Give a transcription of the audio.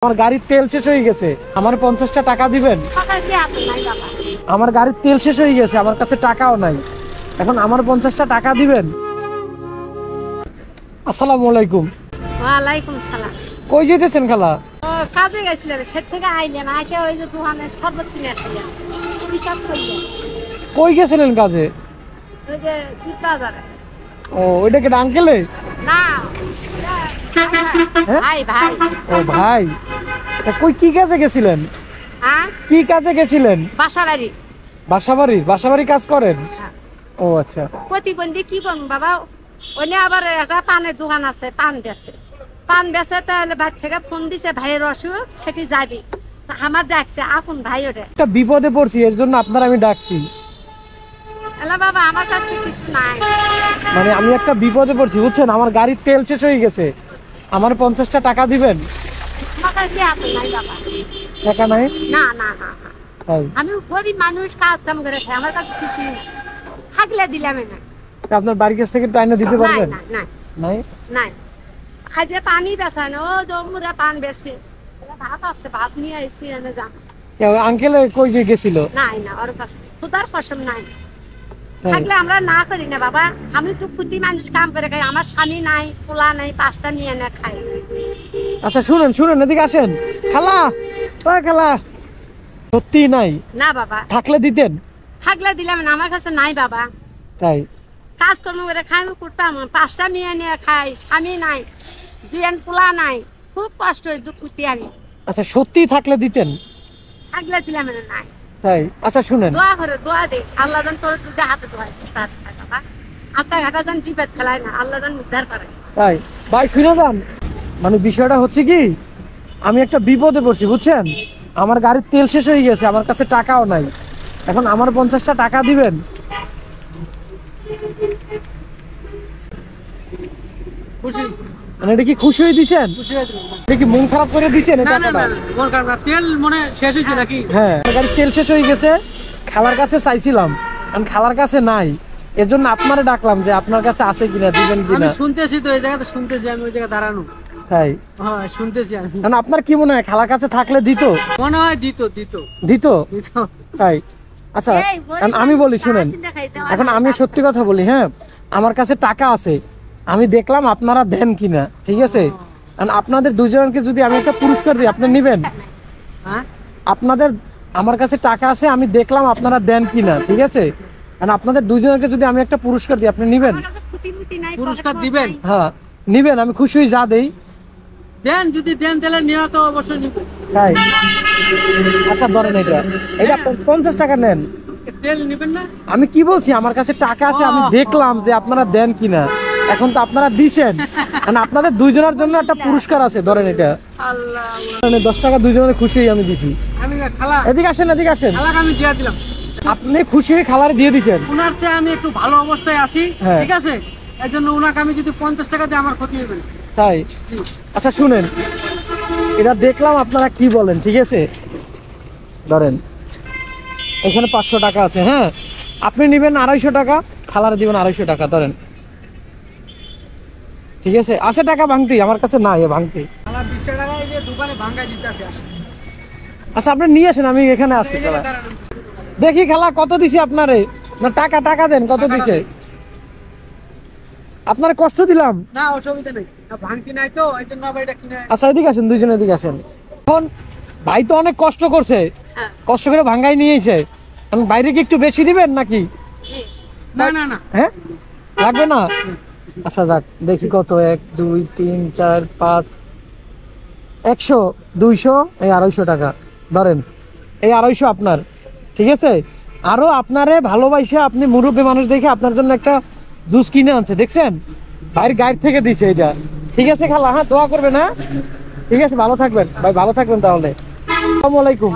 আমার গাড়ির তেল শেষ হয়ে গেছে, আমার 50টা টাকা দিবেন। আমার গাড়ির তেল শেষ হয়ে গেছে, আমার কাছে টাকাও নাই, এখন আমার 50টা টাকা দিবেন। আসসালামু আলাইকুম। ওয়ালাইকুম সালাম। কই যেতেছেন খালা? ও কাজে গেছিলাম, সে থেকে আইলাম, আসে ওই যে দোকানে শরবত কিনে খাইলাম, হিসাব করলাম। কই গেছিলেন কাজে? ওই যে দুধ বাজারে। ও ওইটা কি আঙ্কেলে? না ভাই ভাই। ও ভাই, তা কই কি কাজে গেছিলেন? হ্যাঁ কি কাজে গেছিলেন? বাসা বাড়ি। বাসাবাড়ি কাজ করেন? ও আচ্ছা। প্রতিবন্ধী কি করুন বাবা, ওনে আবার একটা পানের দোকান আছে, পান বেচে তাহলে বাড়ি থেকে ফোন দিছে, ভাইয়ের অসুখ, সেটি যাবি। আমার ডাকছে আপন ভাই, ওরে একটা বিপদে পড়ছি, এর জন্য আপনার আমি ডাকছি। এলা বাবা আমার কাছে কিছু নাই, মানে আমি একটা বিপদে পড়ছি বুঝছেন, আমার গাড়ির তেল শেষ হয়ে গেছে, আমার 50টা টাকা দিবেন। আমার কাছে আপন নাই বাবা, টাকা নাই? না না না না। তাই? আমি গরিব মানুষ, কাজ কাম করে খাই, আমার কাছে কিছু থাকলে দিলাম না। তা আপনার বাড়ির কাছ থেকে টাইনা দিতে পারবেন? না নাই নাই। আজ পানি বেচান, ও দমুরা পান বেশি, ভাত আছে, ভাত নিয়ে আইসি এনে যান। আঙ্কেল কই যে গেছিল? নাই না, ওর কাছে খুদার কসম নাই। তাই? থাকলে আমরা না করি না বাবা, আমি তো কুতি মানুষ কাম করে খাই, আমার স্বামী নাই, পোলা নাই, 5টা নিয়ে এনে খাই। আচ্ছা শুনেন এদিকে আসেন। খালা, ও খালা, সত্যি নাই? না বাবা, থাকলে দিতেন? থাকলে দিলাম না, আমার কাছে নাই বাবা। তাই? কাজকর্ম করে খাই, আমি করতাম, 5টা নিয়ে নিয়ে খাই, স্বামী নাই, জিয়ান পোলা নাই, খুব কষ্ট হয়, দুঃখ কুতি আমি। আচ্ছা সত্যি থাকলে দিতেন? থাকলে দিলাম না, নাই। তাই? আচ্ছা শুনেন, দোয়া করে, দোয়া দে, আল্লাহ জান তোর যদি হাতে দোয়াই বাবা, আস্তা ঘাটা জান বিপদ ফেলায় না, আল্লাহ জান উদ্ধার করে। তাই ভাই শুনে যান, মানে বিষয়টা হচ্ছে কি, আমি একটা বিপদে পড়ছি বুঝছেন, আমার গাড়ির তেল শেষ হয়ে গেছে, আমার কাছে টাকাও নাই, এখন আমার 50টা টাকা দিবেন। খুশি মানে এটা কি খুশি হয়ে দিছেন? খুশি হয়েছে। এটা কি মন খারাপ করে দিছেন এই না না টাকাটা? না, মন খারাপ না, তেল মনে শেষ হয়েছে নাকি? হ্যাঁ, আমার গাড়ির তেল শেষ হয়ে গেছে, খালার কাছে চাইছিলাম, কারণ খালার কাছে নাই, এর জন্য আপনারে ডাকলাম যে আপনার কাছে আছে কিনা, দিবেন আমি কিনা। শুনতেছি তো, এই জায়গাতে শুনতেছি, আমি ওই জায়গায় দাঁড়ানো। তাই? হ্যাঁ শুনতেছি আমি। কারণ আপনার কি মনে হয় খালার কাছে থাকলে দিত? মনে হয় দিত দিত দিত? দিত। তাই? আচ্ছা এই গরিব কারণ আমি বলি শুনেন, মানুষ চিন্তা খাইতে হয়। এখন আমি সত্যি কথা বলি, হ্যাঁ আমার কাছে টাকা আছে, আমি দেখলাম আপনারা দেন কিনা, ঠিক আছে, কারণ আপনাদের দুজনকে যদি আমি একটা পুরস্কার দিই আপনি নিবেন? হ্যাঁ আপনাদের, আমার কাছে টাকা আছে, আমি দেখলাম আপনারা দেন কিনা, ঠিক আছে, কারণ আপনাদের দুজনকে যদি আমি একটা পুরস্কার দিই আপনি নিবেন? আমার কাছে খুঁটি-মুটি নাই, পুরস্কার পকেট দিবেন? নাই। হ্যাঁ নিবেন, আমি খুশি হয়ে যা দেই। দেন, যদি দেন তাহলে নেওয়া তো অবশ্যই নিব। তাই? আচ্ছা ধরেন এটা 50 টাকা নেন। তেল নেবেন না? আমি কি বলছি, আমার কাছে টাকা আছে, আমি দেখলাম যে আপনারা দেন কিনা, এখন তো আপনারা দিছেন, কারণ আপনাদের দুইজনের জন্য একটা পুরস্কার আছে, ধরেন এটা আল্লাহ, 10 টাকা দুইজনের খুশি হয়ে আমি দিছি। আমি খালা, এদিকে আসেন, এদিকে আসেন। খালাকে আমি দিয়ে দিলাম। আপনি খুশি হয়ে খালারে দিয়ে দিছেন। উনার চেয়ে আমি একটু ভালো অবস্থায় আছি, হ্যাঁ। ঠিক আছে, এই জন্য উনাকে আমি যদি 50 টাকা দিই আমার ক্ষতি হবে না। তাই? জি। আচ্ছা শুনেন, এটা দেখলাম আপনারা কি বলেন, ঠিক আছে, ধরেন এখানে 500 টাকা আছে, হ্যাঁ আপনি নেবেন 250 টাকা, খালারে দিবেন 250 টাকা, ধরেন ঠিক আছে, আছে টাকা ভাঙতি, আমার কাছে নাই ভাঙতি। খালা 20 টাকা এই যে দোকানে ভাঙ্গাই দিতে আছে। আচ্ছা আপনি নিয়ে আসেন, আমি এখানে আছি। এই জায়গায় দাঁড়ানো। দেখি খালা কত দিছে আপনারে, না টাকা দেন, কত দিছে? আপনার কষ্ট দিলাম না, অসুবিধা নেই, ভাঙতি নাই তো, এই জন্য আবার এটা কিনে। আচ্ছা এদিকে আসেন, দুইজনে এদিকে আসেন। এখন ভাই তো অনেক কষ্ট করছে, হ্যাঁ। কষ্ট করে ভাঙ্গাই নিয়েছে, এখন বাইরে কি একটু বেশি দিবেন নাকি? জি। না না না, হ্যাঁ লাগবে না? আচ্ছা যাক, দেখি কত, 1 2 3 4 5 100 200, এই 250 টাকা ধরেন, এই 250 আপনার, ঠিক আছে। আরো আপনারে ভালোবাসে, আপনি মুরব্বী মানুষ দেখে আপনার জন্য একটা জুস কিনে আনছে, দেখছেন, বাইরের গাড়ি থেকে দিছে এটা, ঠিক আছে খালা, হ্যাঁ দোয়া করবেন, হ্যাঁ ঠিক আছে, ভালো থাকবেন ভাই, ভালো থাকবেন তাহলে। আসসালামু আলাইকুম।